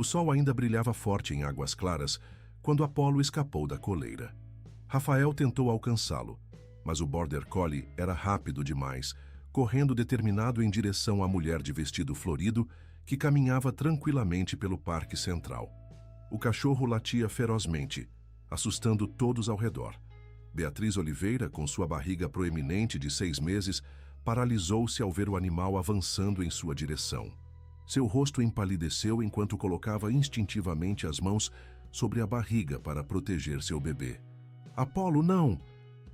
O sol ainda brilhava forte em Águas Claras quando Apollo escapou da coleira. Rafael tentou alcançá-lo, mas o Border Collie era rápido demais, correndo determinado em direção à mulher de vestido florido que caminhava tranquilamente pelo parque central. O cachorro latia ferozmente, assustando todos ao redor. Beatriz Oliveira, com sua barriga proeminente de 6 meses, paralisou-se ao ver o animal avançando em sua direção. Seu rosto empalideceu enquanto colocava instintivamente as mãos sobre a barriga para proteger seu bebê. "Apollo, não!"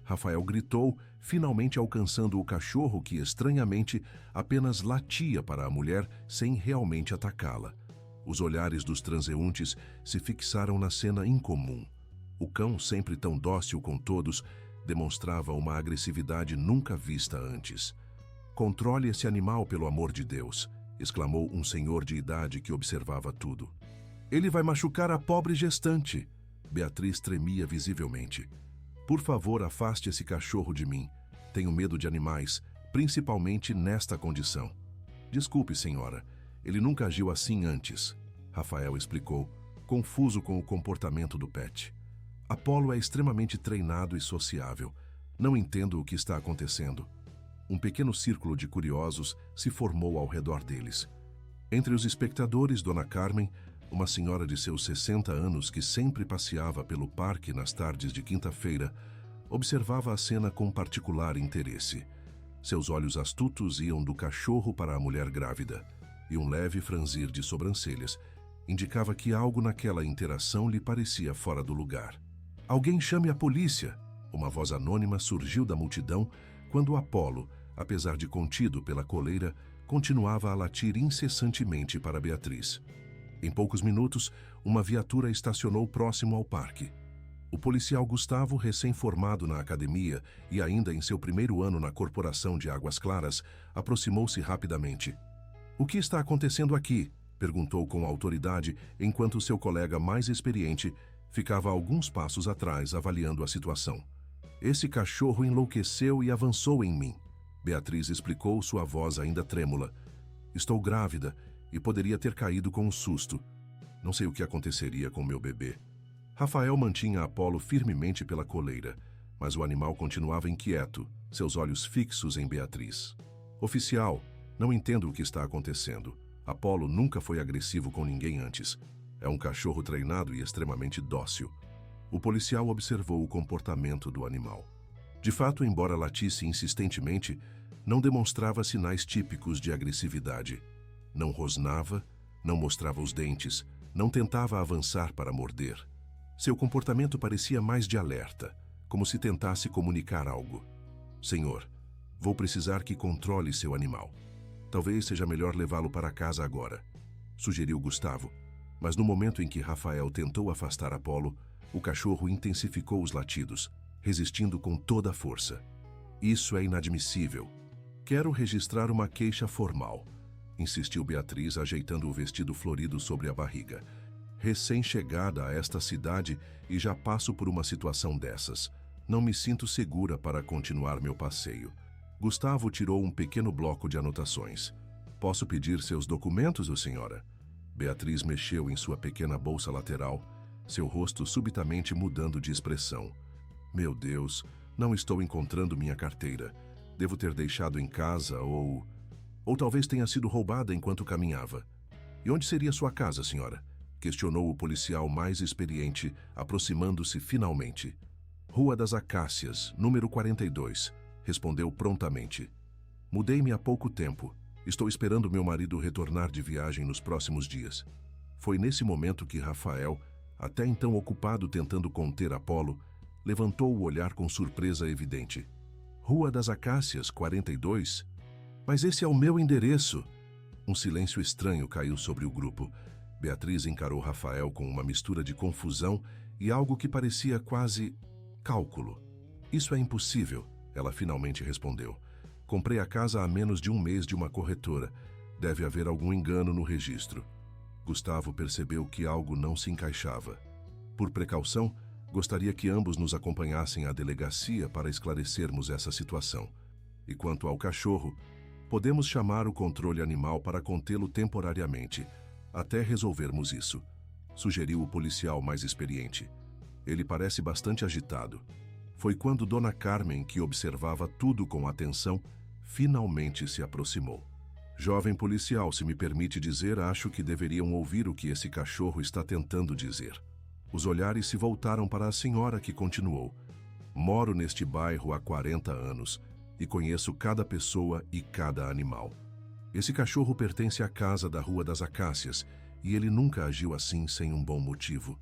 Rafael gritou, finalmente alcançando o cachorro que, estranhamente, apenas latia para a mulher sem realmente atacá-la. Os olhares dos transeuntes se fixaram na cena incomum. O cão, sempre tão dócil com todos, demonstrava uma agressividade nunca vista antes. "Controle esse animal, pelo amor de Deus!" exclamou um senhor de idade que observava tudo. "Ele vai machucar a pobre gestante!" Beatriz tremia visivelmente. "Por favor, afaste esse cachorro de mim. Tenho medo de animais, principalmente nesta condição." "Desculpe, senhora. Ele nunca agiu assim antes", Rafael explicou, confuso com o comportamento do pet. "Apollo é extremamente treinado e sociável. Não entendo o que está acontecendo." Um pequeno círculo de curiosos se formou ao redor deles. Entre os espectadores, Dona Carmen, uma senhora de seus 60 anos que sempre passeava pelo parque nas tardes de quinta-feira, observava a cena com particular interesse. Seus olhos astutos iam do cachorro para a mulher grávida, e um leve franzir de sobrancelhas indicava que algo naquela interação lhe parecia fora do lugar. "Alguém chame a polícia!" Uma voz anônima surgiu da multidão quando Apollo, apesar de contido pela coleira, continuava a latir incessantemente para Beatriz. Em poucos minutos, uma viatura estacionou próximo ao parque. O policial Gustavo, recém-formado na academia e ainda em seu primeiro ano na Corporação de Águas Claras, aproximou-se rapidamente. "O que está acontecendo aqui?" perguntou com autoridade, enquanto seu colega mais experiente ficava a alguns passos atrás avaliando a situação. "Esse cachorro enlouqueceu e avançou em mim", Beatriz explicou, sua voz ainda trêmula. "Estou grávida e poderia ter caído com um susto. Não sei o que aconteceria com meu bebê." Rafael mantinha Apollo firmemente pela coleira, mas o animal continuava inquieto, seus olhos fixos em Beatriz. "Oficial, não entendo o que está acontecendo. Apollo nunca foi agressivo com ninguém antes. É um cachorro treinado e extremamente dócil." O policial observou o comportamento do animal. De fato, embora latisse insistentemente, não demonstrava sinais típicos de agressividade. Não rosnava, não mostrava os dentes, não tentava avançar para morder. Seu comportamento parecia mais de alerta, como se tentasse comunicar algo. "Senhor, vou precisar que controle seu animal. Talvez seja melhor levá-lo para casa agora", sugeriu Gustavo, mas no momento em que Rafael tentou afastar Apollo, o cachorro intensificou os latidos, resistindo com toda a força. "Isso é inadmissível. Quero registrar uma queixa formal", insistiu Beatriz, ajeitando o vestido florido sobre a barriga. "Recém-chegada a esta cidade e já passo por uma situação dessas. Não me sinto segura para continuar meu passeio." Gustavo tirou um pequeno bloco de anotações. "Posso pedir seus documentos, senhora?" Beatriz mexeu em sua pequena bolsa lateral, seu rosto subitamente mudando de expressão. "Meu Deus, não estou encontrando minha carteira. Devo ter deixado em casa ou talvez tenha sido roubada enquanto caminhava." "E onde seria sua casa, senhora?" questionou o policial mais experiente, aproximando-se finalmente. "Rua das Acácias, número 42, respondeu prontamente. "Mudei-me há pouco tempo. Estou esperando meu marido retornar de viagem nos próximos dias." Foi nesse momento que Rafael, até então ocupado tentando conter Apollo, levantou o olhar com surpresa evidente. "Rua das Acácias, 42? Mas esse é o meu endereço!" Um silêncio estranho caiu sobre o grupo. Beatriz encarou Rafael com uma mistura de confusão e algo que parecia quase cálculo. "Isso é impossível", ela finalmente respondeu. "Comprei a casa há menos de um mês de uma corretora. Deve haver algum engano no registro." Gustavo percebeu que algo não se encaixava. Por precaução, gostaria que ambos nos acompanhassem à delegacia para esclarecermos essa situação. E quanto ao cachorro, podemos chamar o controle animal para contê-lo temporariamente, até resolvermos isso, sugeriu o policial mais experiente. Ele parece bastante agitado. Foi quando Dona Carmen, que observava tudo com atenção, finalmente se aproximou. Jovem policial, se me permite dizer, acho que deveriam ouvir o que esse cachorro está tentando dizer. Os olhares se voltaram para a senhora, que continuou. Moro neste bairro há 40 anos e conheço cada pessoa e cada animal. Esse cachorro pertence à casa da Rua das Acácias e ele nunca agiu assim sem um bom motivo.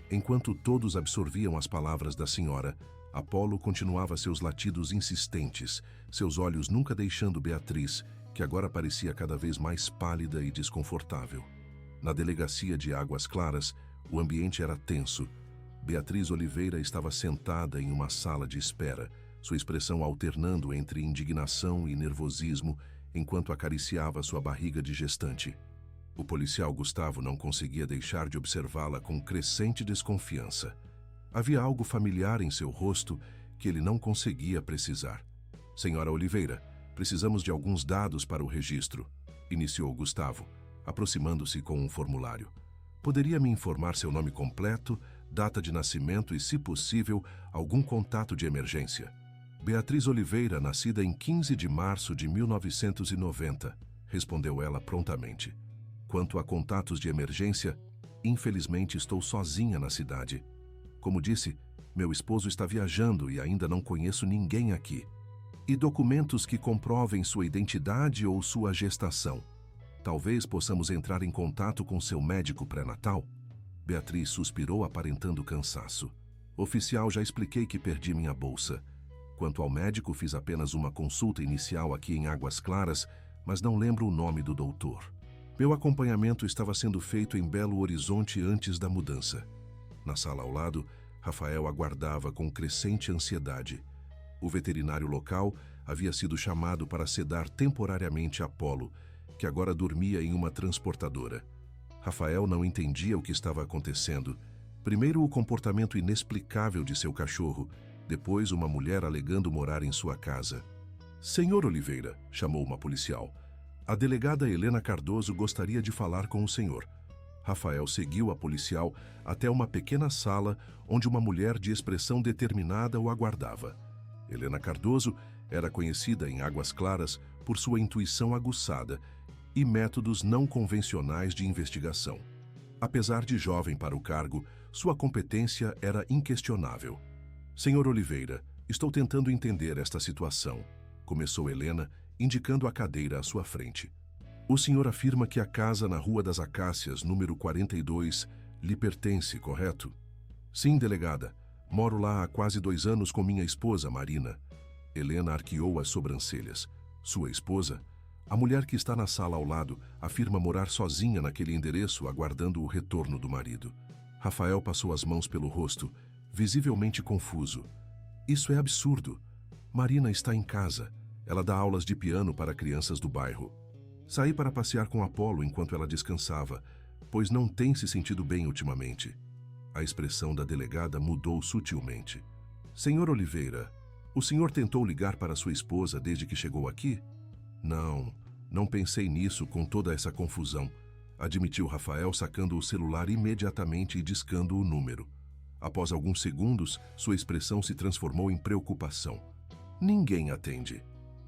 Enquanto todos absorviam as palavras da senhora, Apolo continuava seus latidos insistentes, seus olhos nunca deixando Beatriz, que agora parecia cada vez mais pálida e desconfortável. Na delegacia de Águas Claras, o ambiente era tenso. Beatriz Oliveira estava sentada em uma sala de espera, sua expressão alternando entre indignação e nervosismo, enquanto acariciava sua barriga de gestante. O policial Gustavo não conseguia deixar de observá-la com crescente desconfiança. Havia algo familiar em seu rosto que ele não conseguia precisar. Senhora Oliveira, precisamos de alguns dados para o registro, iniciou Gustavo, aproximando-se com um formulário. Poderia me informar seu nome completo, data de nascimento e, se possível, algum contato de emergência? Beatriz Oliveira, nascida em 15 de março de 1990, respondeu ela prontamente. Quanto a contatos de emergência, infelizmente estou sozinha na cidade. Como disse, meu esposo está viajando e ainda não conheço ninguém aqui. E documentos que comprovem sua identidade ou sua gestação? Talvez possamos entrar em contato com seu médico pré-natal? Beatriz suspirou, aparentando cansaço. Oficial, já expliquei que perdi minha bolsa. Quanto ao médico, fiz apenas uma consulta inicial aqui em Águas Claras, mas não lembro o nome do doutor. Meu acompanhamento estava sendo feito em Belo Horizonte antes da mudança. Na sala ao lado, Rafael aguardava com crescente ansiedade. O veterinário local havia sido chamado para sedar temporariamente Apolo, que agora dormia em uma transportadora. Rafael não entendia o que estava acontecendo. Primeiro, o comportamento inexplicável de seu cachorro, depois uma mulher alegando morar em sua casa. Senhor Oliveira, chamou uma policial. A delegada Helena Cardoso gostaria de falar com o senhor. Rafael seguiu a policial até uma pequena sala onde uma mulher de expressão determinada o aguardava. Helena Cardoso era conhecida em Águas Claras por sua intuição aguçada e métodos não convencionais de investigação. Apesar de jovem para o cargo, sua competência era inquestionável. Senhor Oliveira, estou tentando entender esta situação, começou Helena, indicando a cadeira à sua frente. O senhor afirma que a casa na Rua das Acácias, número 42, lhe pertence, correto? Sim, delegada. Moro lá há quase 2 anos com minha esposa, Marina. Helena arqueou as sobrancelhas. Sua esposa? A mulher que está na sala ao lado afirma morar sozinha naquele endereço, aguardando o retorno do marido. Rafael passou as mãos pelo rosto, visivelmente confuso. Isso é absurdo. Marina está em casa. Ela dá aulas de piano para crianças do bairro. Saí para passear com Apolo enquanto ela descansava, pois não tem se sentido bem ultimamente. A expressão da delegada mudou sutilmente. Senhor Oliveira, o senhor tentou ligar para sua esposa desde que chegou aqui? Não pensei nisso com toda essa confusão, admitiu Rafael, sacando o celular imediatamente e discando o número. Após alguns segundos, sua expressão se transformou em preocupação. Ninguém atende.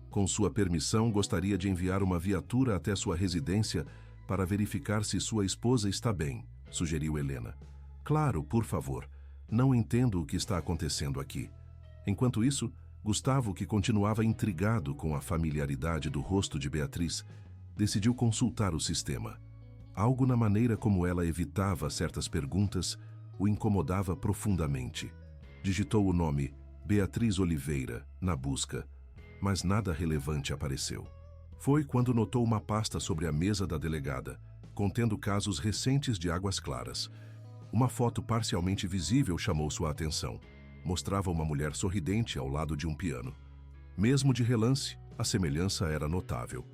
Com sua permissão, gostaria de enviar uma viatura até sua residência para verificar se sua esposa está bem, sugeriu Helena. Claro, por favor. Não entendo o que está acontecendo aqui. Enquanto isso, Gustavo, que continuava intrigado com a familiaridade do rosto de Beatriz, decidiu consultar o sistema. Algo na maneira como ela evitava certas perguntas o incomodava profundamente. Digitou o nome Beatriz Oliveira na busca, mas nada relevante apareceu. Foi quando notou uma pasta sobre a mesa da delegada, contendo casos recentes de Águas Claras. Uma foto parcialmente visível chamou sua atenção. Mostrava uma mulher sorridente ao lado de um piano. Mesmo de relance, a semelhança era notável.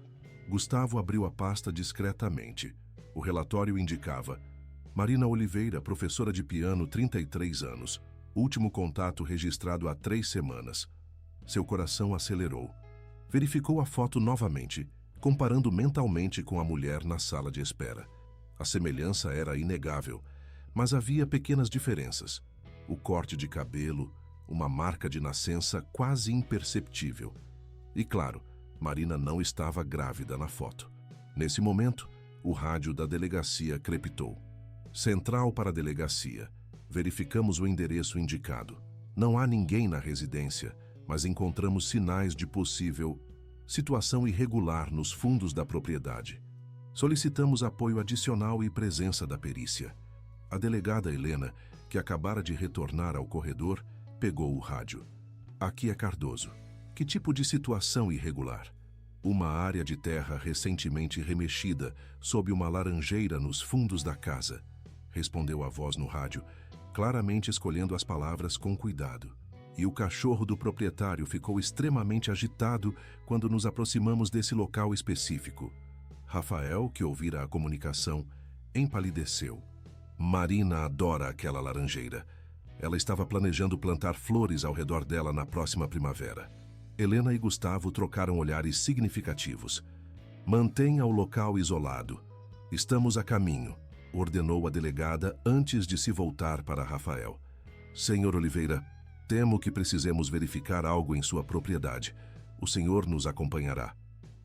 Gustavo abriu a pasta discretamente. O relatório indicava: Marina Oliveira, professora de piano, 33 anos. Último contato registrado há 3 semanas. Seu coração acelerou. Verificou a foto novamente, comparando mentalmente com a mulher na sala de espera. A semelhança era inegável, mas havia pequenas diferenças. O corte de cabelo, uma marca de nascença quase imperceptível. E claro, Marina não estava grávida na foto. Nesse momento, o rádio da delegacia crepitou. Central para a delegacia. Verificamos o endereço indicado. Não há ninguém na residência, mas encontramos sinais de possível situação irregular nos fundos da propriedade. Solicitamos apoio adicional e presença da perícia. A delegada Helena, que acabara de retornar ao corredor, pegou o rádio. Aqui é Cardoso. Que tipo de situação irregular? Uma área de terra recentemente remexida sob uma laranjeira nos fundos da casa, respondeu a voz no rádio, claramente escolhendo as palavras com cuidado. E o cachorro do proprietário ficou extremamente agitado quando nos aproximamos desse local específico. Rafael, que ouvira a comunicação, empalideceu. Marina adora aquela laranjeira. Ela estava planejando plantar flores ao redor dela na próxima primavera. Helena e Gustavo trocaram olhares significativos. Mantenha o local isolado. Estamos a caminho, ordenou a delegada antes de se voltar para Rafael. Senhor Oliveira, temo que precisemos verificar algo em sua propriedade. O senhor nos acompanhará.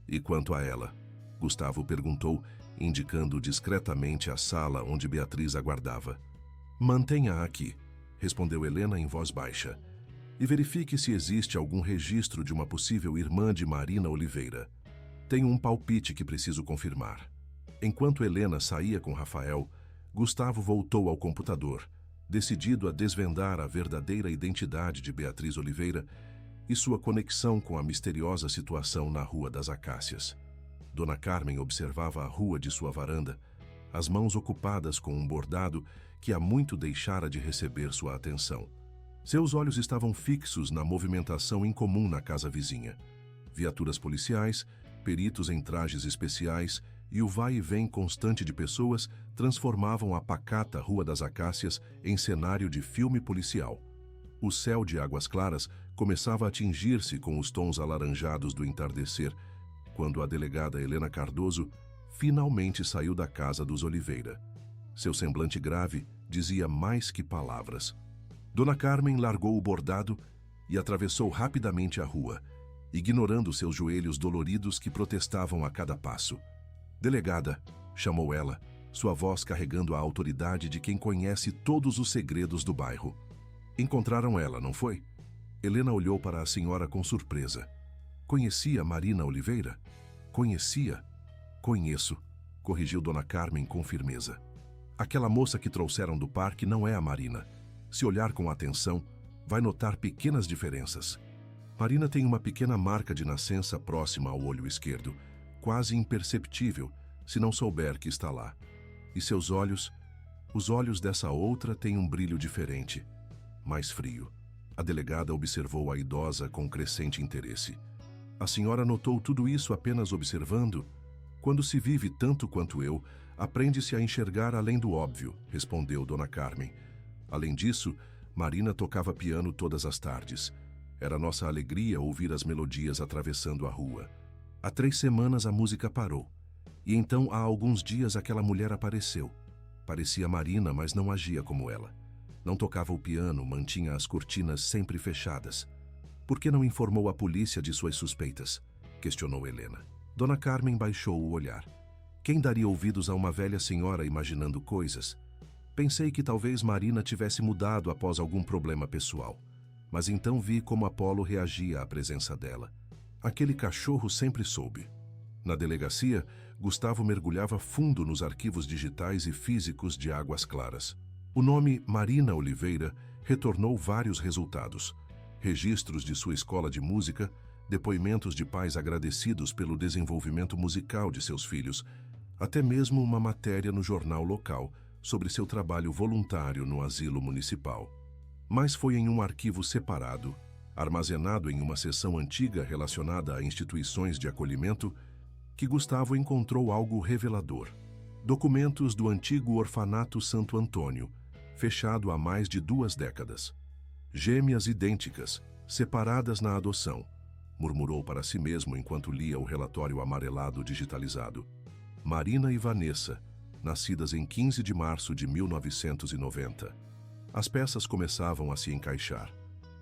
E quanto a ela? Gustavo perguntou, indicando discretamente a sala onde Beatriz aguardava. Mantenha-a aqui, respondeu Helena em voz baixa. E verifique se existe algum registro de uma possível irmã de Marina Oliveira. Tenho um palpite que preciso confirmar. Enquanto Helena saía com Rafael, Gustavo voltou ao computador, decidido a desvendar a verdadeira identidade de Beatriz Oliveira e sua conexão com a misteriosa situação na Rua das Acácias. Dona Carmen observava a rua de sua varanda, as mãos ocupadas com um bordado que há muito deixara de receber sua atenção. Seus olhos estavam fixos na movimentação incomum na casa vizinha. Viaturas policiais, peritos em trajes especiais e o vai e vem constante de pessoas transformavam a pacata Rua das Acácias em cenário de filme policial. O céu de águas claras começava a tingir-se com os tons alaranjados do entardecer, quando a delegada Helena Cardoso finalmente saiu da casa dos Oliveira. Seu semblante grave dizia mais que palavras. Dona Carmen largou o bordado e atravessou rapidamente a rua, ignorando seus joelhos doloridos que protestavam a cada passo. Delegada, chamou ela, sua voz carregando a autoridade de quem conhece todos os segredos do bairro. Encontraram ela, não foi? Helena olhou para a senhora com surpresa. Conhecia Marina Oliveira? Conhecia? Conheço, corrigiu Dona Carmen com firmeza. Aquela moça que trouxeram do parque não é a Marina. Se olhar com atenção, vai notar pequenas diferenças. Marina tem uma pequena marca de nascença próxima ao olho esquerdo, quase imperceptível, se não souber que está lá. E seus olhos? Os olhos dessa outra têm um brilho diferente, mais frio. A delegada observou a idosa com crescente interesse. A senhora notou tudo isso apenas observando? Quando se vive tanto quanto eu, aprende-se a enxergar além do óbvio, respondeu Dona Carmen. Além disso, Marina tocava piano todas as tardes. Era nossa alegria ouvir as melodias atravessando a rua. Há 3 semanas a música parou. E então há alguns dias aquela mulher apareceu. Parecia Marina, mas não agia como ela. Não tocava o piano, mantinha as cortinas sempre fechadas. Por que não informou a polícia de suas suspeitas? Questionou Helena. Dona Carmen baixou o olhar. Quem daria ouvidos a uma velha senhora imaginando coisas? Pensei que talvez Marina tivesse mudado após algum problema pessoal. Mas então vi como Apolo reagia à presença dela. Aquele cachorro sempre soube. Na delegacia, Gustavo mergulhava fundo nos arquivos digitais e físicos de Águas Claras. O nome Marina Oliveira retornou vários resultados. Registros de sua escola de música, depoimentos de pais agradecidos pelo desenvolvimento musical de seus filhos, até mesmo uma matéria no jornal local sobre seu trabalho voluntário no asilo municipal. Mas foi em um arquivo separado, armazenado em uma seção antiga relacionada a instituições de acolhimento, que Gustavo encontrou algo revelador. Documentos do antigo orfanato Santo Antônio, fechado há mais de 2 décadas. Gêmeas idênticas, separadas na adoção, murmurou para si mesmo enquanto lia o relatório amarelado digitalizado. Marina e Vanessa, nascidas em 15 de março de 1990. As peças começavam a se encaixar.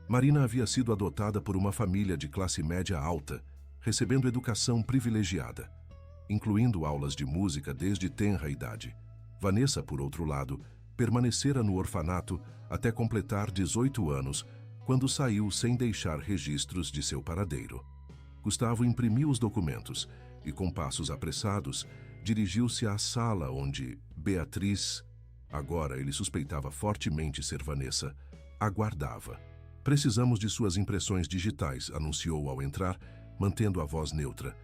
Marina havia sido adotada por uma família de classe média alta, recebendo educação privilegiada, incluindo aulas de música desde tenra idade. Vanessa, por outro lado, permanecera no orfanato até completar 18 anos, quando saiu sem deixar registros de seu paradeiro. Gustavo imprimiu os documentos e, com passos apressados, dirigiu-se à sala onde Beatriz, agora ele suspeitava fortemente ser Vanessa, aguardava. Precisamos de suas impressões digitais, anunciou ao entrar, mantendo a voz neutra.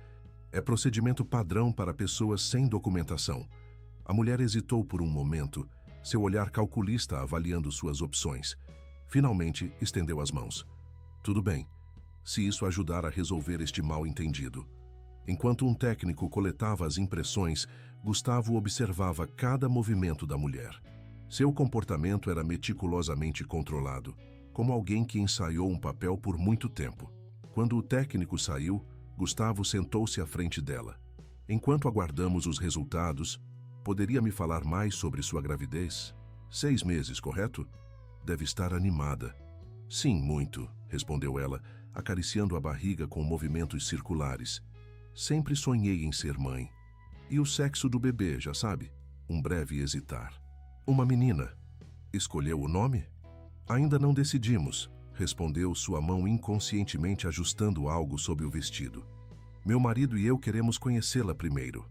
É procedimento padrão para pessoas sem documentação. A mulher hesitou por um momento, seu olhar calculista avaliando suas opções. Finalmente, estendeu as mãos. Tudo bem, se isso ajudar a resolver este mal-entendido. Enquanto um técnico coletava as impressões, Gustavo observava cada movimento da mulher. Seu comportamento era meticulosamente controlado, como alguém que ensaiou um papel por muito tempo. Quando o técnico saiu, Gustavo sentou-se à frente dela. Enquanto aguardamos os resultados, poderia me falar mais sobre sua gravidez? 6 meses, correto? Deve estar animada. Sim, muito, respondeu ela, acariciando a barriga com movimentos circulares. Sempre sonhei em ser mãe. E o sexo do bebê, já sabe? Um breve hesitar. Uma menina. Escolheu o nome? Ainda não decidimos, respondeu sua mão inconscientemente ajustando algo sob o vestido. Meu marido e eu queremos conhecê-la primeiro.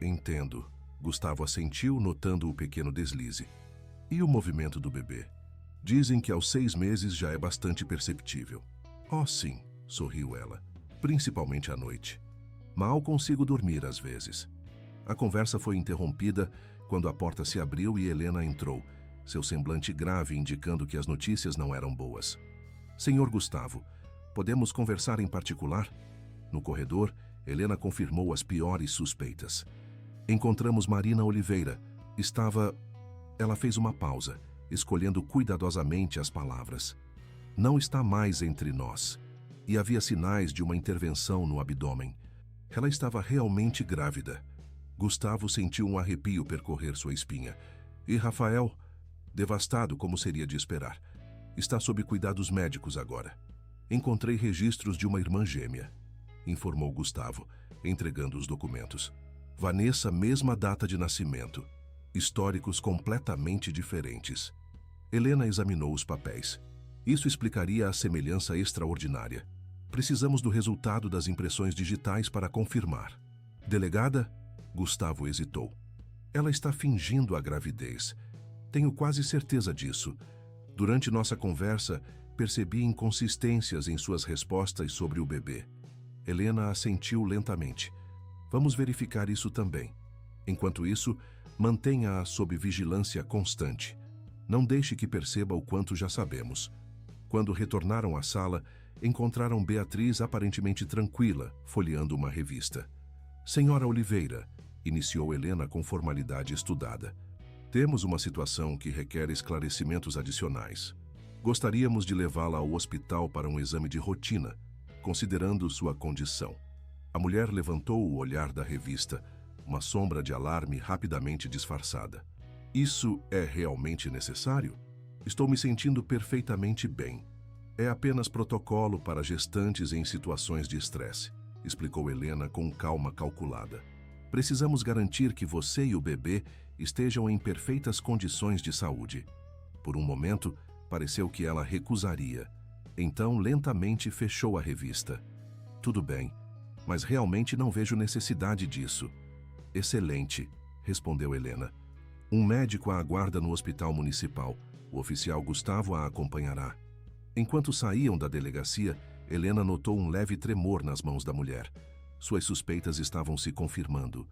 Entendo. Gustavo assentiu, notando o pequeno deslize. E o movimento do bebê? Dizem que aos 6 meses já é bastante perceptível. Oh, sim, sorriu ela. Principalmente à noite. Mal consigo dormir às vezes. A conversa foi interrompida quando a porta se abriu e Helena entrou, seu semblante grave indicando que as notícias não eram boas. Senhor Gustavo, podemos conversar em particular? No corredor, Helena confirmou as piores suspeitas. Encontramos Marina Oliveira. Estava... Ela fez uma pausa, escolhendo cuidadosamente as palavras. Não está mais entre nós. E havia sinais de uma intervenção no abdômen. Ela estava realmente grávida. Gustavo sentiu um arrepio percorrer sua espinha. E Rafael, devastado como seria de esperar, está sob cuidados médicos agora. Encontrei registros de uma irmã gêmea, informou Gustavo, entregando os documentos. Vanessa, mesma data de nascimento. Históricos completamente diferentes. Helena examinou os papéis. Isso explicaria a semelhança extraordinária. Precisamos do resultado das impressões digitais para confirmar. Delegada? Gustavo hesitou. Ela está fingindo a gravidez. Tenho quase certeza disso. Durante nossa conversa, percebi inconsistências em suas respostas sobre o bebê. Helena assentiu lentamente. Vamos verificar isso também. Enquanto isso, mantenha-a sob vigilância constante. Não deixe que perceba o quanto já sabemos. Quando retornaram à sala, encontraram Beatriz aparentemente tranquila, folheando uma revista. Senhora Oliveira, iniciou Helena com formalidade estudada. Temos uma situação que requer esclarecimentos adicionais. Gostaríamos de levá-la ao hospital para um exame de rotina, considerando sua condição. A mulher levantou o olhar da revista, uma sombra de alarme rapidamente disfarçada. Isso é realmente necessário? Estou me sentindo perfeitamente bem. É apenas protocolo para gestantes em situações de estresse, explicou Helena com calma calculada. Precisamos garantir que você e o bebê estejam em perfeitas condições de saúde. Por um momento, pareceu que ela recusaria. Então, lentamente fechou a revista. Tudo bem, mas realmente não vejo necessidade disso. Excelente, respondeu Helena. Um médico a aguarda no hospital municipal. O oficial Gustavo a acompanhará. Enquanto saíam da delegacia, Helena notou um leve tremor nas mãos da mulher. Suas suspeitas estavam se confirmando.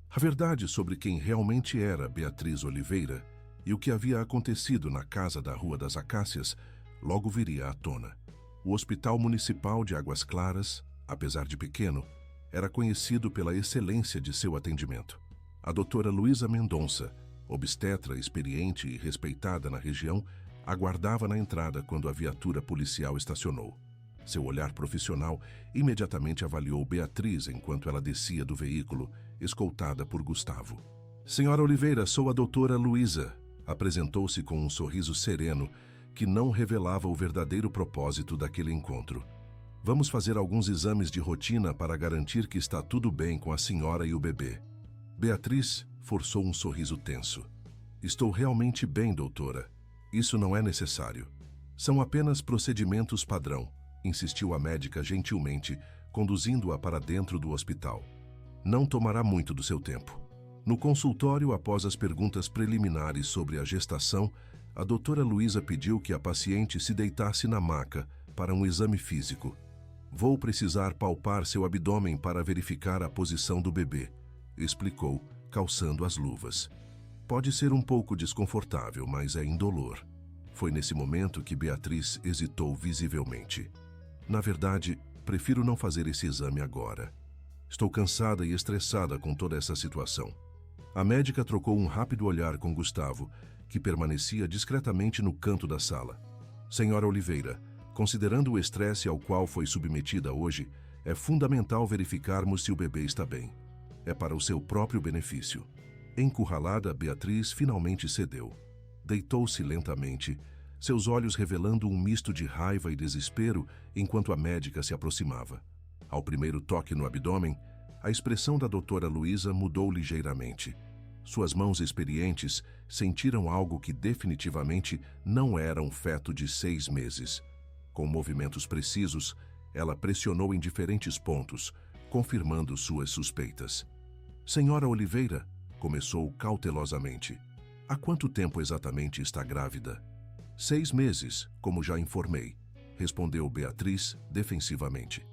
A verdade sobre quem realmente era Beatriz Oliveira e o que havia acontecido na casa da Rua das Acácias logo viria à tona. O Hospital Municipal de Águas Claras, apesar de pequeno, era conhecido pela excelência de seu atendimento. A doutora Luísa Mendonça, obstetra experiente e respeitada na região, aguardava na entrada quando a viatura policial estacionou. Seu olhar profissional imediatamente avaliou Beatriz enquanto ela descia do veículo, escoltada por Gustavo. Senhora Oliveira, sou a doutora Luísa. Apresentou-se com um sorriso sereno que não revelava o verdadeiro propósito daquele encontro. Vamos fazer alguns exames de rotina para garantir que está tudo bem com a senhora e o bebê. Beatriz forçou um sorriso tenso. Estou realmente bem, doutora. Isso não é necessário. São apenas procedimentos padrão, insistiu a médica gentilmente, conduzindo-a para dentro do hospital. Não tomará muito do seu tempo. No consultório, após as perguntas preliminares sobre a gestação, a doutora Luísa pediu que a paciente se deitasse na maca para um exame físico. Vou precisar palpar seu abdômen para verificar a posição do bebê, explicou, calçando as luvas. Pode ser um pouco desconfortável, mas é indolor. Foi nesse momento que Beatriz hesitou visivelmente. Na verdade, prefiro não fazer esse exame agora. Estou cansada e estressada com toda essa situação. A médica trocou um rápido olhar com Gustavo, que permanecia discretamente no canto da sala. Senhora Oliveira, considerando o estresse ao qual foi submetida hoje, é fundamental verificarmos se o bebê está bem. É para o seu próprio benefício. Encurralada, Beatriz finalmente cedeu. Deitou-se lentamente, seus olhos revelando um misto de raiva e desespero enquanto a médica se aproximava. Ao primeiro toque no abdômen, a expressão da doutora Luísa mudou ligeiramente. Suas mãos experientes sentiram algo que definitivamente não era um feto de 6 meses. Com movimentos precisos, ela pressionou em diferentes pontos, confirmando suas suspeitas. Senhora Oliveira, começou cautelosamente. Há quanto tempo exatamente está grávida? 6 meses, como já informei, respondeu Beatriz defensivamente.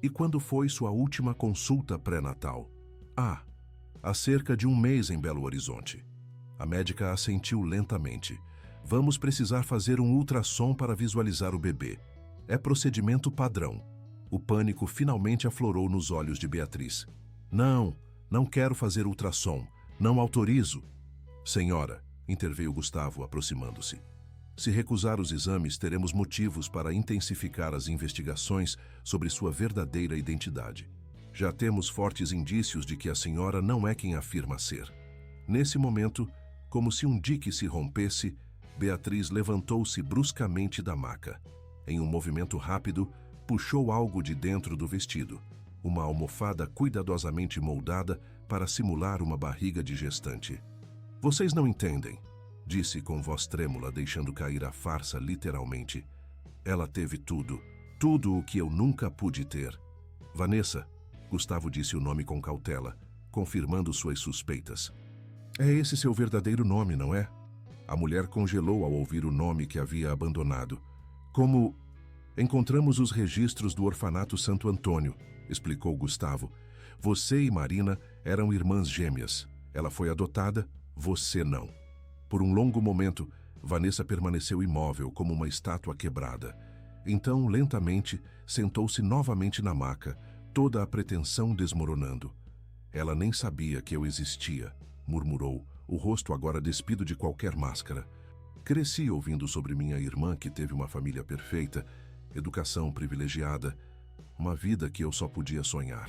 E quando foi sua última consulta pré-natal? Há cerca de 1 mês em Belo Horizonte. A médica assentiu lentamente. Vamos precisar fazer um ultrassom para visualizar o bebê. É procedimento padrão. O pânico finalmente aflorou nos olhos de Beatriz. Não quero fazer ultrassom. Não autorizo. Senhora, interveio Gustavo, aproximando-se. Se recusar os exames, teremos motivos para intensificar as investigações sobre sua verdadeira identidade. Já temos fortes indícios de que a senhora não é quem afirma ser. Nesse momento, como se um dique se rompesse, Beatriz levantou-se bruscamente da maca. Em um movimento rápido, puxou algo de dentro do vestido, uma almofada cuidadosamente moldada para simular uma barriga de gestante. Vocês não entendem, disse com voz trêmula, deixando cair a farsa literalmente. Ela teve tudo o que eu nunca pude ter. Vanessa, Gustavo disse o nome com cautela, confirmando suas suspeitas. É esse seu verdadeiro nome, não é? A mulher congelou ao ouvir o nome que havia abandonado. Como encontramos os registros do orfanato Santo Antônio, explicou Gustavo. Você e Marina eram irmãs gêmeas. Ela foi adotada, você não. Por um longo momento, Vanessa permaneceu imóvel como uma estátua quebrada. Então, lentamente, sentou-se novamente na maca, toda a pretensão desmoronando. Ela nem sabia que eu existia, murmurou, o rosto agora despido de qualquer máscara. Cresci ouvindo sobre minha irmã que teve uma família perfeita, educação privilegiada, uma vida que eu só podia sonhar.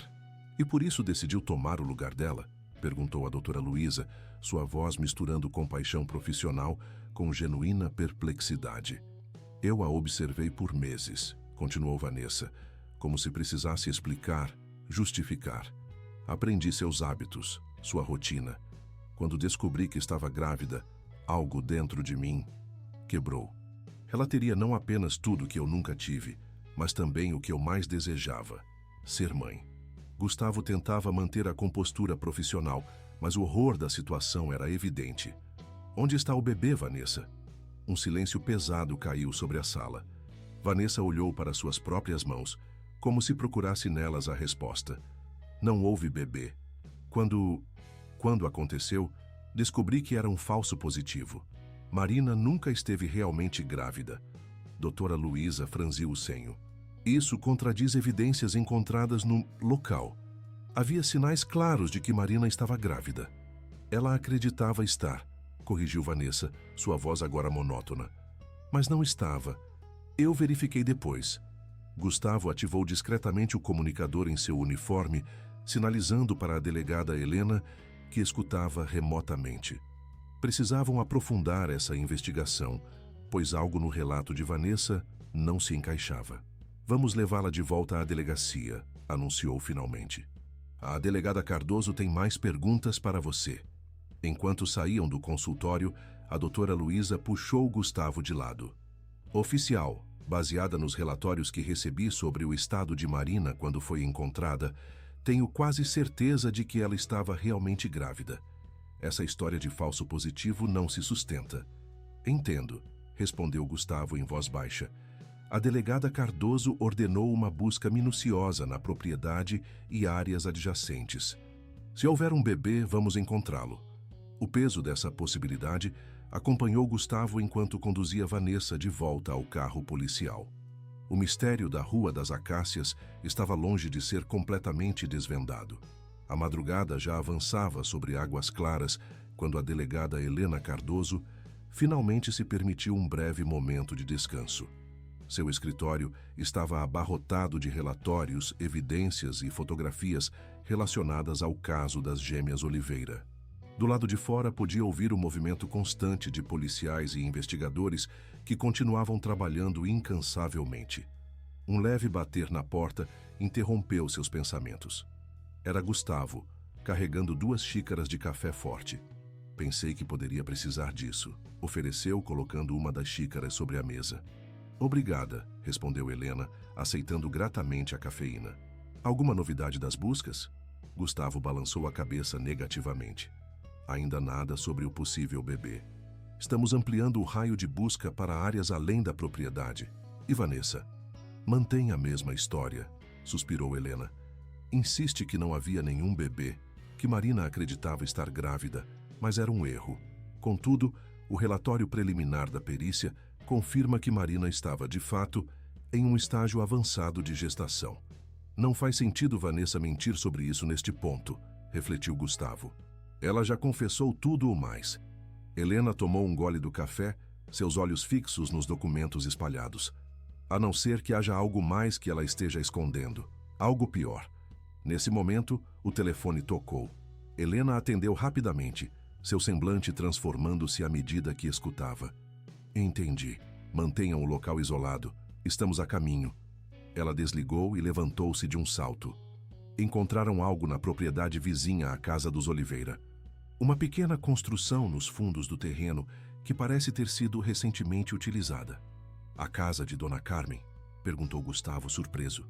E por isso decidiu tomar o lugar dela? Perguntou a doutora Luísa, sua voz misturando compaixão profissional com genuína perplexidade. Eu a observei por meses, continuou Vanessa, como se precisasse explicar, justificar. Aprendi seus hábitos, sua rotina. Quando descobri que estava grávida, algo dentro de mim quebrou. Ela teria não apenas tudo que eu nunca tive, mas também o que eu mais desejava, ser mãe. Gustavo tentava manter a compostura profissional, mas o horror da situação era evidente. Onde está o bebê, Vanessa? Um silêncio pesado caiu sobre a sala. Vanessa olhou para suas próprias mãos, como se procurasse nelas a resposta. Não houve bebê. Quando aconteceu, descobri que era um falso positivo. Marina nunca esteve realmente grávida. Doutora Luísa franziu o senho. Isso contradiz evidências encontradas no local. Havia sinais claros de que Marina estava grávida. Ela acreditava estar, corrigiu Vanessa, sua voz agora monótona. Mas não estava. Eu verifiquei depois. Gustavo ativou discretamente o comunicador em seu uniforme, sinalizando para a delegada Helena que escutava remotamente. Precisavam aprofundar essa investigação, pois algo no relato de Vanessa não se encaixava. Vamos levá-la de volta à delegacia, anunciou finalmente. A delegada Cardoso tem mais perguntas para você. Enquanto saíam do consultório, a doutora Luísa puxou Gustavo de lado. Oficial, baseada nos relatórios que recebi sobre o estado de Marina quando foi encontrada, tenho quase certeza de que ela estava realmente grávida. Essa história de falso positivo não se sustenta. Entendo, respondeu Gustavo em voz baixa. A delegada Cardoso ordenou uma busca minuciosa na propriedade e áreas adjacentes. Se houver um bebê, vamos encontrá-lo. O peso dessa possibilidade acompanhou Gustavo enquanto conduzia Vanessa de volta ao carro policial. O mistério da Rua das Acácias estava longe de ser completamente desvendado. A madrugada já avançava sobre Águas Claras quando a delegada Helena Cardoso finalmente se permitiu um breve momento de descanso. Seu escritório estava abarrotado de relatórios, evidências e fotografias relacionadas ao caso das Gêmeas Oliveira. Do lado de fora podia ouvir o movimento constante de policiais e investigadores que continuavam trabalhando incansavelmente. Um leve bater na porta interrompeu seus pensamentos. Era Gustavo, carregando 2 xícaras de café forte. Pensei que poderia precisar disso, ofereceu colocando uma das xícaras sobre a mesa. Obrigada, respondeu Helena, aceitando gratamente a cafeína. Alguma novidade das buscas? Gustavo balançou a cabeça negativamente. Ainda nada sobre o possível bebê. Estamos ampliando o raio de busca para áreas além da propriedade. E Vanessa? Mantém a mesma história, suspirou Helena. Insiste que não havia nenhum bebê, que Marina acreditava estar grávida, mas era um erro. Contudo, o relatório preliminar da perícia confirma que Marina estava, de fato, em um estágio avançado de gestação. Não faz sentido Vanessa mentir sobre isso neste ponto, refletiu Gustavo. Ela já confessou tudo ou mais. Helena tomou um gole do café, seus olhos fixos nos documentos espalhados. A não ser que haja algo mais que ela esteja escondendo. Algo pior. Nesse momento, o telefone tocou. Helena atendeu rapidamente, seu semblante transformando-se à medida que escutava. Entendi. Mantenham o local isolado. Estamos a caminho. Ela desligou e levantou-se de um salto. Encontraram algo na propriedade vizinha à casa dos Oliveira. Uma pequena construção nos fundos do terreno que parece ter sido recentemente utilizada. A casa de Dona Carmen? Perguntou Gustavo, surpreso.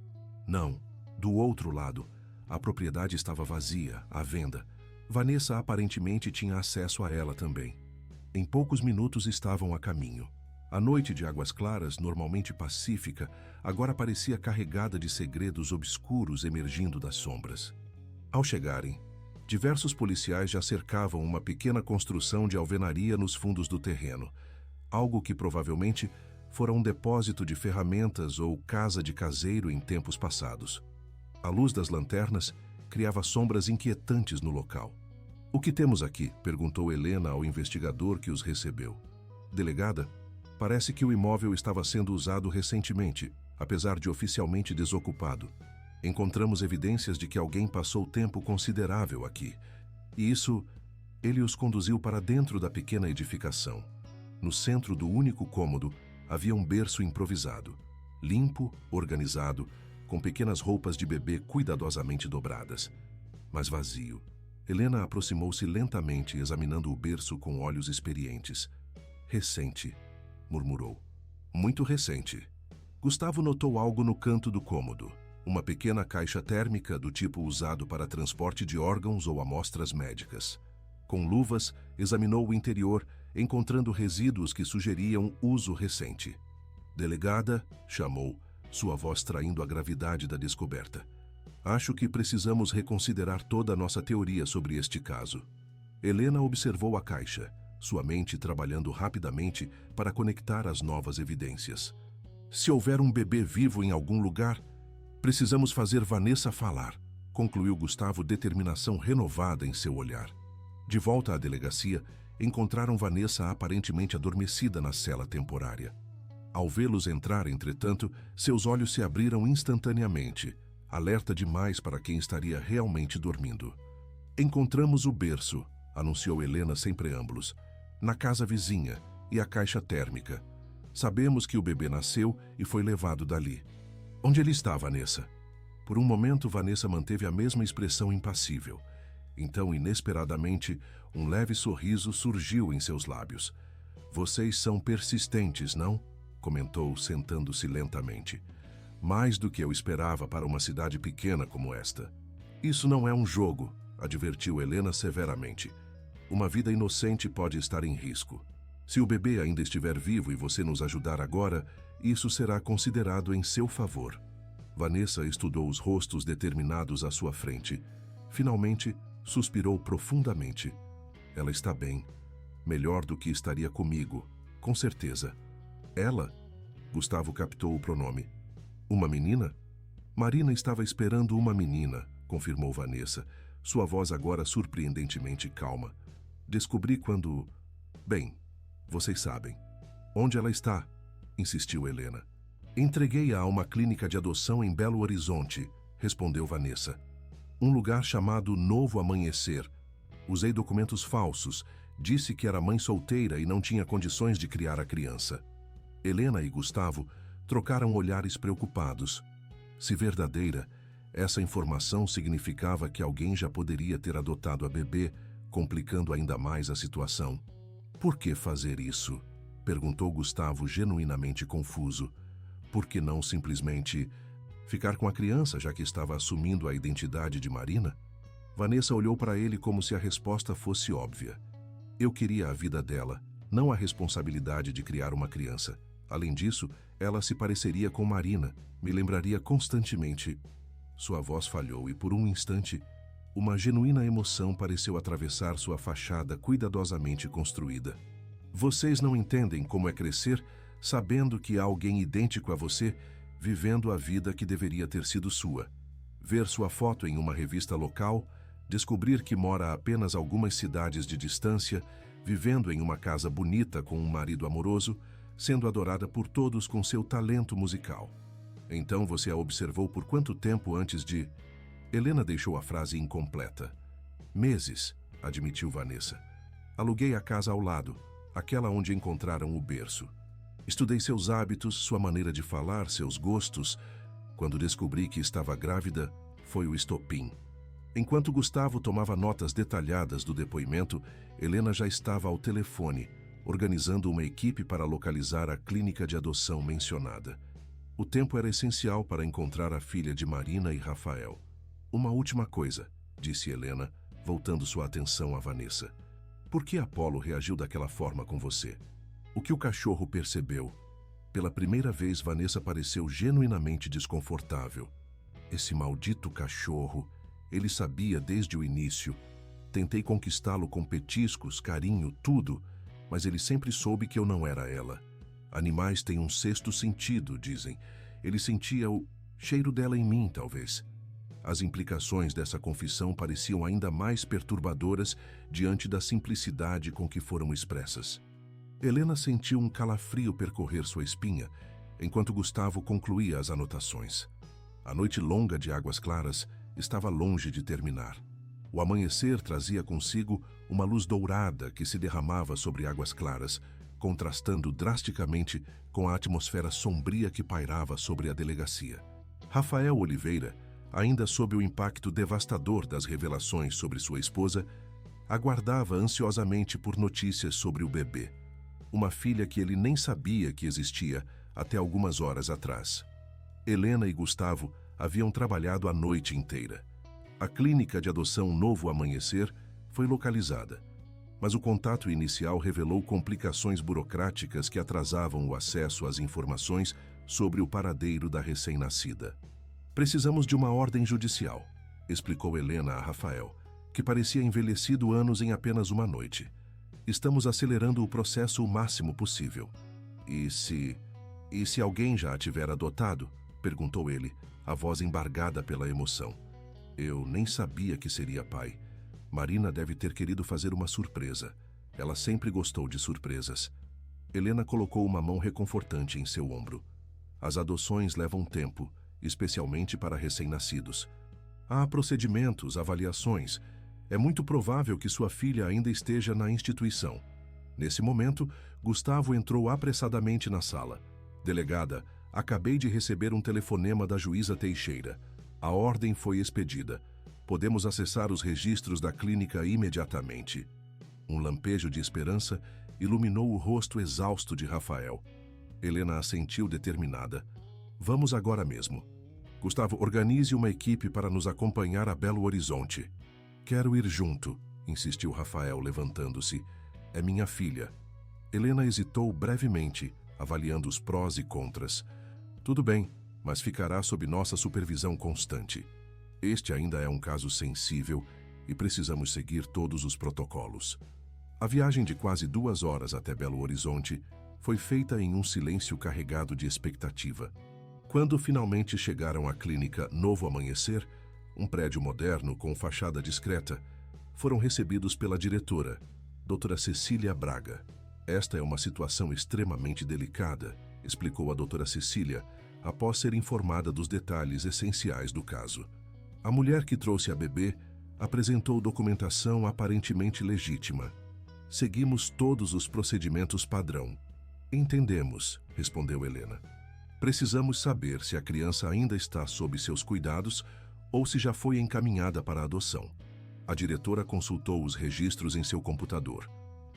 Não. Do outro lado, a propriedade estava vazia, à venda. Vanessa aparentemente tinha acesso a ela também. Em poucos minutos estavam a caminho. A noite de Águas Claras, normalmente pacífica, agora parecia carregada de segredos obscuros emergindo das sombras. Ao chegarem, diversos policiais já cercavam uma pequena construção de alvenaria nos fundos do terreno, algo que provavelmente fora um depósito de ferramentas ou casa de caseiro em tempos passados. A luz das lanternas criava sombras inquietantes no local. "O que temos aqui?" perguntou Helena ao investigador que os recebeu. "Delegada, parece que o imóvel estava sendo usado recentemente, apesar de oficialmente desocupado. Encontramos evidências de que alguém passou tempo considerável aqui. E isso, ele os conduziu para dentro da pequena edificação. No centro do único cômodo, havia um berço improvisado, limpo, organizado, com pequenas roupas de bebê cuidadosamente dobradas, mas vazio. Helena aproximou-se lentamente, examinando o berço com olhos experientes. "Recente", murmurou. "Muito recente." Gustavo notou algo no canto do cômodo. Uma pequena caixa térmica do tipo usado para transporte de órgãos ou amostras médicas. Com luvas, examinou o interior, encontrando resíduos que sugeriam uso recente. "Delegada", chamou, sua voz traindo a gravidade da descoberta. "Acho que precisamos reconsiderar toda a nossa teoria sobre este caso." Helena observou a caixa, sua mente trabalhando rapidamente para conectar as novas evidências. "Se houver um bebê vivo em algum lugar, precisamos fazer Vanessa falar", concluiu Gustavo, determinação renovada em seu olhar. De volta à delegacia, encontraram Vanessa aparentemente adormecida na cela temporária. Ao vê-los entrar, entretanto, seus olhos se abriram instantaneamente, alerta demais para quem estaria realmente dormindo. Encontramos o berço, anunciou Helena sem preâmbulos, na casa vizinha e a caixa térmica. Sabemos que o bebê nasceu e foi levado dali. Onde ele está, Vanessa? Por um momento, Vanessa manteve a mesma expressão impassível. Então, inesperadamente, um leve sorriso surgiu em seus lábios. Vocês são persistentes, não? Comentou, sentando-se lentamente. Mais do que eu esperava para uma cidade pequena como esta. Isso não é um jogo, advertiu Helena severamente. Uma vida inocente pode estar em risco. Se o bebê ainda estiver vivo e você nos ajudar agora, isso será considerado em seu favor. Vanessa estudou os rostos determinados à sua frente. Finalmente, suspirou profundamente. Ela está bem. Melhor do que estaria comigo, com certeza. Ela? Gustavo captou o pronome. Uma menina? Marina estava esperando uma menina, confirmou Vanessa, sua voz agora surpreendentemente calma. Descobri quando... Bem, vocês sabem. Onde ela está? Insistiu Helena. Entreguei-a a uma clínica de adoção em Belo Horizonte, respondeu Vanessa. Um lugar chamado Novo Amanhecer. Usei documentos falsos, disse que era mãe solteira e não tinha condições de criar a criança. Helena e Gustavo trocaram olhares preocupados. Se verdadeira, essa informação significava que alguém já poderia ter adotado a bebê, complicando ainda mais a situação. Por que fazer isso? Perguntou Gustavo genuinamente confuso. Por que não simplesmente ficar com a criança, já que estava assumindo a identidade de Marina? Vanessa olhou para ele como se a resposta fosse óbvia. Eu queria a vida dela, não a responsabilidade de criar uma criança. Além disso, ela se pareceria com Marina, me lembraria constantemente. Sua voz falhou e, por um instante, uma genuína emoção pareceu atravessar sua fachada cuidadosamente construída. Vocês não entendem como é crescer sabendo que há alguém idêntico a você vivendo a vida que deveria ter sido sua. Ver sua foto em uma revista local, descobrir que mora a apenas algumas cidades de distância, vivendo em uma casa bonita com um marido amoroso, sendo adorada por todos com seu talento musical. Então você a observou por quanto tempo antes de... Helena deixou a frase incompleta. Meses, admitiu Vanessa. Aluguei a casa ao lado, aquela onde encontraram o berço. Estudei seus hábitos, sua maneira de falar, seus gostos. Quando descobri que estava grávida, foi o estopim. Enquanto Gustavo tomava notas detalhadas do depoimento, Helena já estava ao telefone, organizando uma equipe para localizar a clínica de adoção mencionada. O tempo era essencial para encontrar a filha de Marina e Rafael. Uma última coisa, disse Helena, voltando sua atenção a Vanessa. Por que Apolo reagiu daquela forma com você? O que o cachorro percebeu? Pela primeira vez, Vanessa pareceu genuinamente desconfortável. Esse maldito cachorro, ele sabia desde o início. Tentei conquistá-lo com petiscos, carinho, tudo, mas ele sempre soube que eu não era ela. Animais têm um sexto sentido, dizem. Ele sentia o cheiro dela em mim, talvez. As implicações dessa confissão pareciam ainda mais perturbadoras diante da simplicidade com que foram expressas. Helena sentiu um calafrio percorrer sua espinha, enquanto Gustavo concluía as anotações. A noite longa de Águas Claras estava longe de terminar. O amanhecer trazia consigo uma luz dourada que se derramava sobre Águas Claras, contrastando drasticamente com a atmosfera sombria que pairava sobre a delegacia. Rafael Oliveira, ainda sob o impacto devastador das revelações sobre sua esposa, aguardava ansiosamente por notícias sobre o bebê, uma filha que ele nem sabia que existia até algumas horas atrás. Helena e Gustavo haviam trabalhado a noite inteira. A clínica de adoção Novo Amanhecer foi localizada, mas o contato inicial revelou complicações burocráticas que atrasavam o acesso às informações sobre o paradeiro da recém-nascida. Precisamos de uma ordem judicial, explicou Helena a Rafael, que parecia envelhecido anos em apenas uma noite. Estamos acelerando o processo o máximo possível. E se alguém já a tiver adotado? Perguntou ele, a voz embargada pela emoção. Eu nem sabia que seria pai. Marina deve ter querido fazer uma surpresa. Ela sempre gostou de surpresas. Helena colocou uma mão reconfortante em seu ombro. As adoções levam tempo, especialmente para recém-nascidos. Há procedimentos, avaliações. É muito provável que sua filha ainda esteja na instituição. Nesse momento, Gustavo entrou apressadamente na sala. Delegada, acabei de receber um telefonema da juíza Teixeira. A ordem foi expedida. Podemos acessar os registros da clínica imediatamente. Um lampejo de esperança iluminou o rosto exausto de Rafael. Helena assentiu determinada. Vamos agora mesmo. Gustavo, organize uma equipe para nos acompanhar a Belo Horizonte. Quero ir junto, insistiu Rafael, levantando-se. É minha filha. Helena hesitou brevemente, avaliando os prós e contras. Tudo bem, mas ficará sob nossa supervisão constante. Este ainda é um caso sensível e precisamos seguir todos os protocolos. A viagem de quase 2 horas até Belo Horizonte foi feita em um silêncio carregado de expectativa. Quando finalmente chegaram à clínica Novo Amanhecer, um prédio moderno com fachada discreta, foram recebidos pela diretora, doutora Cecília Braga. Esta é uma situação extremamente delicada, explicou a doutora Cecília, após ser informada dos detalhes essenciais do caso. A mulher que trouxe a bebê apresentou documentação aparentemente legítima. Seguimos todos os procedimentos padrão. Entendemos, respondeu Helena. Precisamos saber se a criança ainda está sob seus cuidados ou se já foi encaminhada para a adoção. A diretora consultou os registros em seu computador.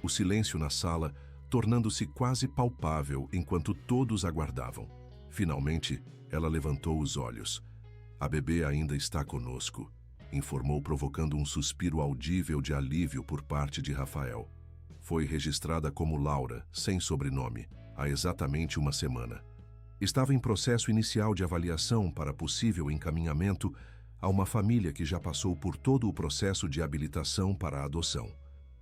O silêncio na sala tornando-se quase palpável enquanto todos aguardavam. Finalmente, ela levantou os olhos. A bebê ainda está conosco, informou, provocando um suspiro audível de alívio por parte de Rafael. Foi registrada como Laura, sem sobrenome, há exatamente 1 semana. Estava em processo inicial de avaliação para possível encaminhamento a uma família que já passou por todo o processo de habilitação para a adoção.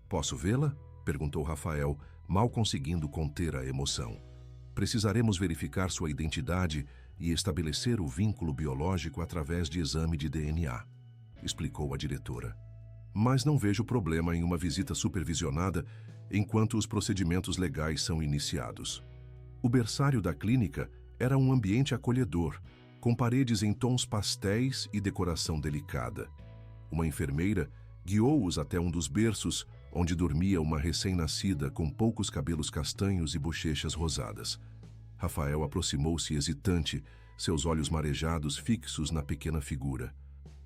Posso vê-la? Perguntou Rafael, mal conseguindo conter a emoção. Precisaremos verificar sua identidade e estabelecer o vínculo biológico através de exame de DNA, explicou a diretora. Mas não vejo problema em uma visita supervisionada enquanto os procedimentos legais são iniciados. O berçário da clínica era um ambiente acolhedor, com paredes em tons pastéis e decoração delicada. Uma enfermeira guiou-os até um dos berços, onde dormia uma recém-nascida com poucos cabelos castanhos e bochechas rosadas. Rafael aproximou-se hesitante, seus olhos marejados fixos na pequena figura.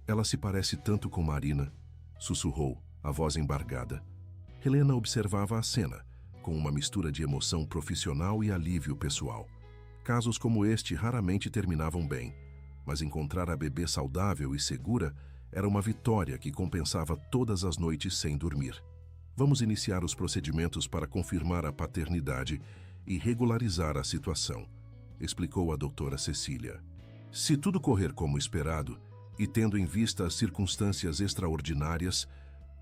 Ela se parece tanto com Marina, sussurrou, a voz embargada. Helena observava a cena, com uma mistura de emoção profissional e alívio pessoal. Casos como este raramente terminavam bem, mas encontrar a bebê saudável e segura era uma vitória que compensava todas as noites sem dormir. Vamos iniciar os procedimentos para confirmar a paternidade e regularizar a situação, explicou a doutora Cecília. Se tudo correr como esperado, e tendo em vista as circunstâncias extraordinárias,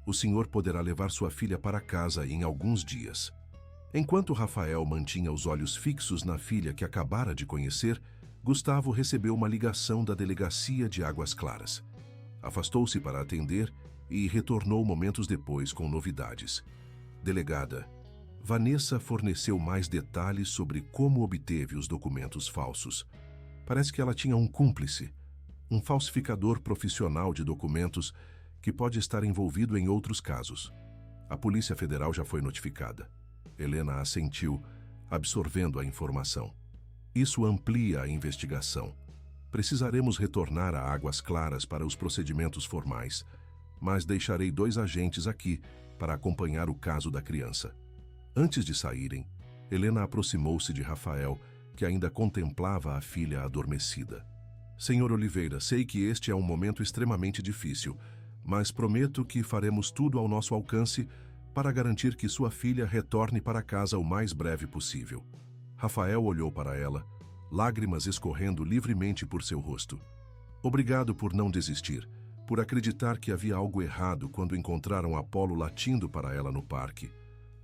o senhor poderá levar sua filha para casa em alguns dias. Enquanto Rafael mantinha os olhos fixos na filha que acabara de conhecer, Gustavo recebeu uma ligação da delegacia de Águas Claras. Afastou-se para atender e retornou momentos depois com novidades. Delegada, Vanessa forneceu mais detalhes sobre como obteve os documentos falsos. Parece que ela tinha um cúmplice, um falsificador profissional de documentos que pode estar envolvido em outros casos. A Polícia Federal já foi notificada. Helena assentiu, absorvendo a informação. Isso amplia a investigação. Precisaremos retornar a Águas Claras para os procedimentos formais, mas deixarei 2 agentes aqui para acompanhar o caso da criança. Antes de saírem, Helena aproximou-se de Rafael, que ainda contemplava a filha adormecida. Senhor Oliveira, sei que este é um momento extremamente difícil, mas prometo que faremos tudo ao nosso alcance para garantir que sua filha retorne para casa o mais breve possível. Rafael olhou para ela, lágrimas escorrendo livremente por seu rosto. Obrigado por não desistir, por acreditar que havia algo errado quando encontraram Apolo latindo para ela no parque.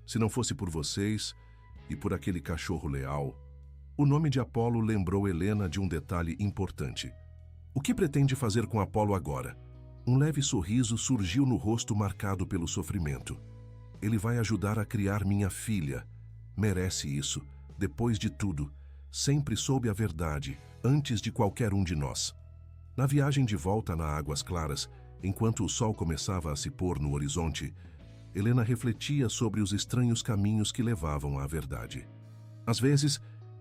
Se não fosse por vocês e por aquele cachorro leal... O nome de Apolo lembrou Helena de um detalhe importante. O que pretende fazer com Apolo agora? Um leve sorriso surgiu no rosto marcado pelo sofrimento. Ele vai ajudar a criar minha filha. Merece isso. Depois de tudo, sempre soube a verdade, antes de qualquer um de nós. Na viagem de volta na Águas Claras, Enquanto o sol começava a se pôr no horizonte, Helena refletia sobre os estranhos caminhos que levavam à verdade. Às vezes,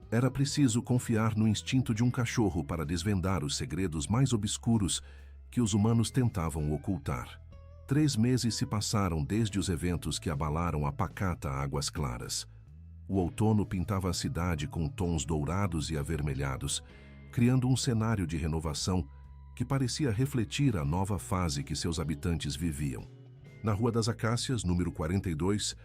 era preciso confiar no instinto de um cachorro para desvendar os segredos mais obscuros que os humanos tentavam ocultar. 3 meses se passaram desde os eventos que abalaram a pacata Águas Claras. O outono pintava a cidade com tons dourados e avermelhados, criando um cenário de renovação que parecia refletir a nova fase que seus habitantes viviam. Na Rua das Acácias, número 42,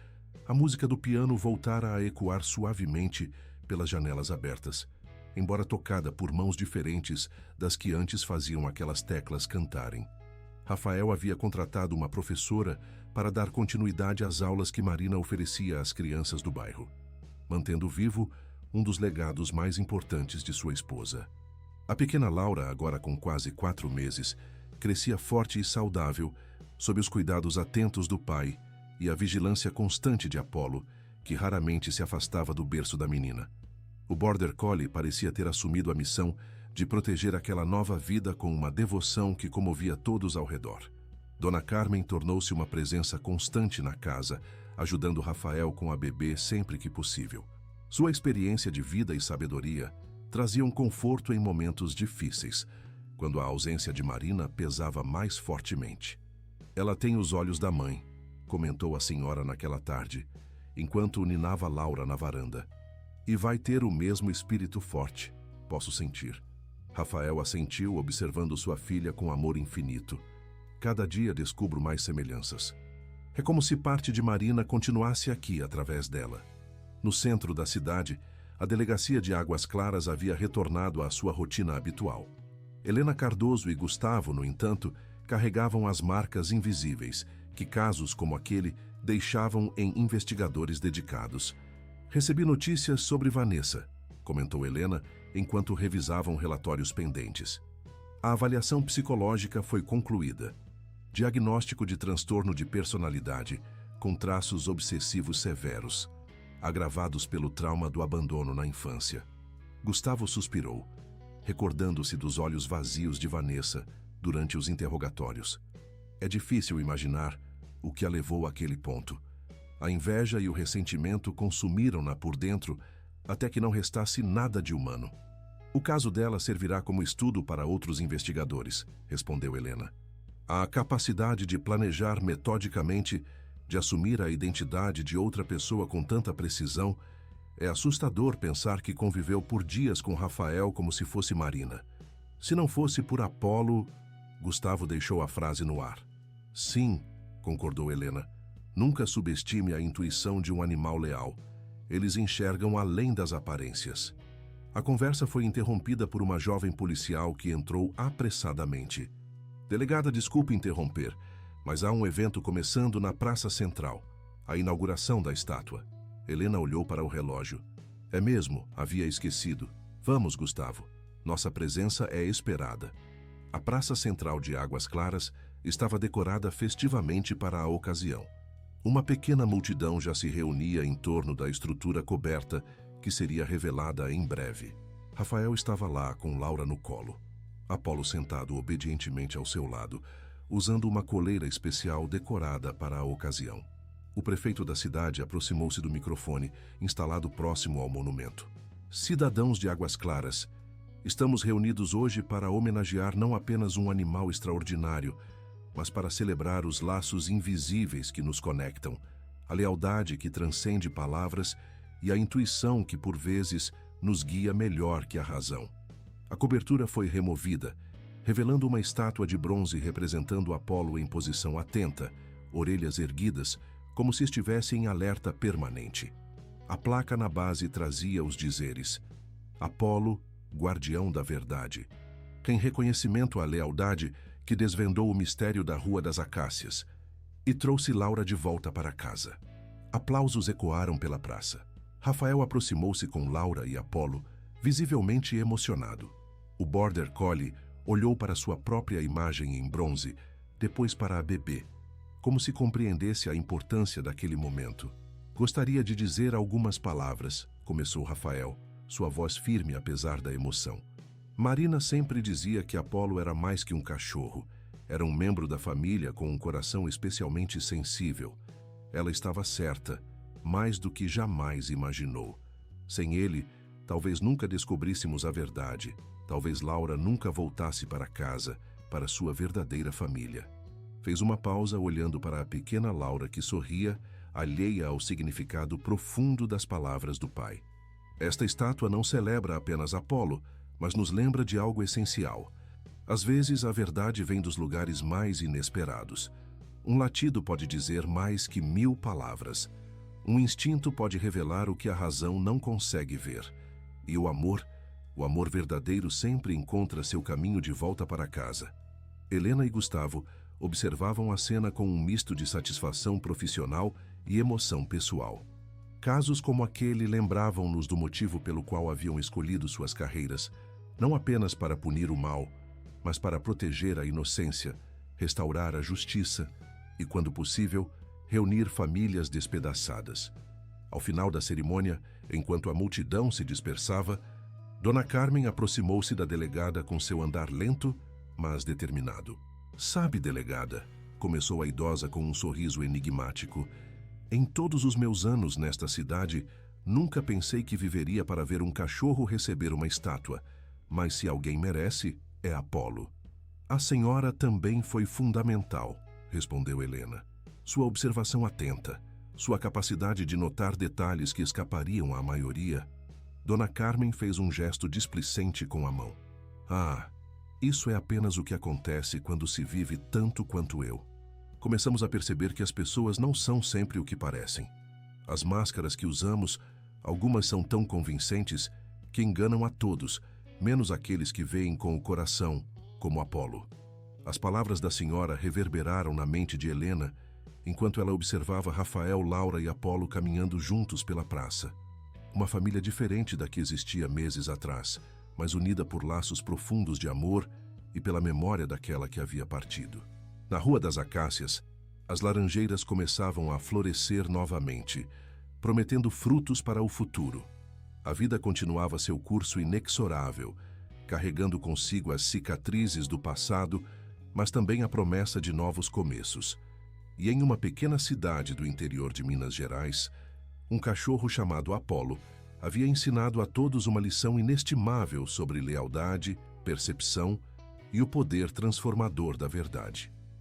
a música do piano voltara a ecoar suavemente pelas janelas abertas, embora tocada por mãos diferentes das que antes faziam aquelas teclas cantarem. Rafael havia contratado uma professora para dar continuidade às aulas que Marina oferecia às crianças do bairro, mantendo vivo um dos legados mais importantes de sua esposa. A pequena Laura, agora com quase 4 meses, crescia forte e saudável sob os cuidados atentos do pai e a vigilância constante de Apolo, que raramente se afastava do berço da menina. O Border Collie parecia ter assumido a missão de proteger aquela nova vida com uma devoção que comovia todos ao redor. Dona Carmen tornou-se uma presença constante na casa, ajudando Rafael com a bebê sempre que possível. Sua experiência de vida e sabedoria traziam conforto em momentos difíceis, quando a ausência de Marina pesava mais fortemente. "Ela tem os olhos da mãe", comentou a senhora naquela tarde, enquanto ninava Laura na varanda. "E vai ter o mesmo espírito forte, posso sentir." Rafael assentiu, observando sua filha com amor infinito. "Cada dia descubro mais semelhanças. É como se parte de Marina continuasse aqui através dela." No centro da cidade, a delegacia de Águas Claras havia retornado à sua rotina habitual. Helena Cardoso e Gustavo, no entanto, carregavam as marcas invisíveis que casos como aquele deixavam em investigadores dedicados. "Recebi notícias sobre Vanessa", comentou Helena, enquanto revisavam relatórios pendentes. A avaliação psicológica foi concluída. Diagnóstico de transtorno de personalidade, com traços obsessivos severos, agravados pelo trauma do abandono na infância. Gustavo suspirou, recordando-se dos olhos vazios de Vanessa durante os interrogatórios. É difícil imaginar o que a levou àquele ponto. A inveja e o ressentimento consumiram-na por dentro até que não restasse nada de humano. "O caso dela servirá como estudo para outros investigadores", respondeu Helena. "A capacidade de planejar metodicamente, de assumir a identidade de outra pessoa com tanta precisão, é assustador pensar que conviveu por dias com Rafael como se fosse Marina. Se não fosse por Apolo..." Gustavo deixou a frase no ar. "Sim", concordou Helena. "Nunca subestime a intuição de um animal leal. Eles enxergam além das aparências." A conversa foi interrompida por uma jovem policial que entrou apressadamente. "Delegada, desculpe interromper, mas há um evento começando na Praça Central. A inauguração da estátua." Helena olhou para o relógio. "É mesmo, havia esquecido. Vamos, Gustavo. Nossa presença é esperada." A Praça Central de Águas Claras estava decorada festivamente para a ocasião. Uma pequena multidão já se reunia em torno da estrutura coberta que seria revelada em breve. Rafael estava lá com Laura no colo. Apolo sentado obedientemente ao seu lado, usando uma coleira especial decorada para a ocasião. O prefeito da cidade aproximou-se do microfone, instalado próximo ao monumento. "Cidadãos de Águas Claras, estamos reunidos hoje para homenagear não apenas um animal extraordinário, mas para celebrar os laços invisíveis que nos conectam, a lealdade que transcende palavras e a intuição que, por vezes, nos guia melhor que a razão." A cobertura foi removida, revelando uma estátua de bronze representando Apolo em posição atenta, orelhas erguidas, como se estivesse em alerta permanente. A placa na base trazia os dizeres: "Apolo, guardião da verdade", em reconhecimento à lealdade que desvendou o mistério da Rua das Acácias e trouxe Laura de volta para casa. Aplausos ecoaram pela praça. Rafael aproximou-se com Laura e Apolo, visivelmente emocionado. O Border Collie olhou para sua própria imagem em bronze, depois para a bebê, como se compreendesse a importância daquele momento. "Gostaria de dizer algumas palavras", começou Rafael, sua voz firme apesar da emoção. "Marina sempre dizia que Apolo era mais que um cachorro. Era um membro da família com um coração especialmente sensível. Ela estava certa, mais do que jamais imaginou. Sem ele, talvez nunca descobríssemos a verdade. Talvez Laura nunca voltasse para casa, para sua verdadeira família. Fez uma pausa olhando para a pequena Laura que sorria, alheia ao significado profundo das palavras do pai. Esta estátua não celebra apenas Apolo, mas nos lembra de algo essencial. Às vezes, a verdade vem dos lugares mais inesperados. Um latido pode dizer mais que 1000 palavras. Um instinto pode revelar o que a razão não consegue ver. E o amor verdadeiro sempre encontra seu caminho de volta para casa. Helena e Gustavo observavam a cena com um misto de satisfação profissional e emoção pessoal. Casos como aquele lembravam-nos do motivo pelo qual haviam escolhido suas carreiras, não apenas para punir o mal, mas para proteger a inocência, restaurar a justiça e, quando possível, reunir famílias despedaçadas. Ao final da cerimônia, enquanto a multidão se dispersava, Dona Carmen aproximou-se da delegada com seu andar lento, mas determinado. "Sabe, delegada", começou a idosa com um sorriso enigmático, "em todos os meus anos nesta cidade, nunca pensei que viveria para ver um cachorro receber uma estátua, mas se alguém merece, é Apolo." "A senhora também foi fundamental", respondeu Helena. "Sua observação atenta, sua capacidade de notar detalhes que escapariam à maioria." Dona Carmen fez um gesto displicente com a mão. "Ah, isso é apenas o que acontece quando se vive tanto quanto eu. Começamos a perceber que as pessoas não são sempre o que parecem. As máscaras que usamos, algumas são tão convincentes que enganam a todos, menos aqueles que veem com o coração, como Apolo." As palavras da senhora reverberaram na mente de Helena enquanto ela observava Rafael, Laura e Apolo caminhando juntos pela praça. Uma família diferente da que existia meses atrás, mas unida por laços profundos de amor e pela memória daquela que havia partido. Na Rua das Acácias, as laranjeiras começavam a florescer novamente, prometendo frutos para o futuro. A vida continuava seu curso inexorável, carregando consigo as cicatrizes do passado, mas também a promessa de novos começos. E em uma pequena cidade do interior de Minas Gerais, um cachorro chamado Apolo havia ensinado a todos uma lição inestimável sobre lealdade, percepção e o poder transformador da verdade.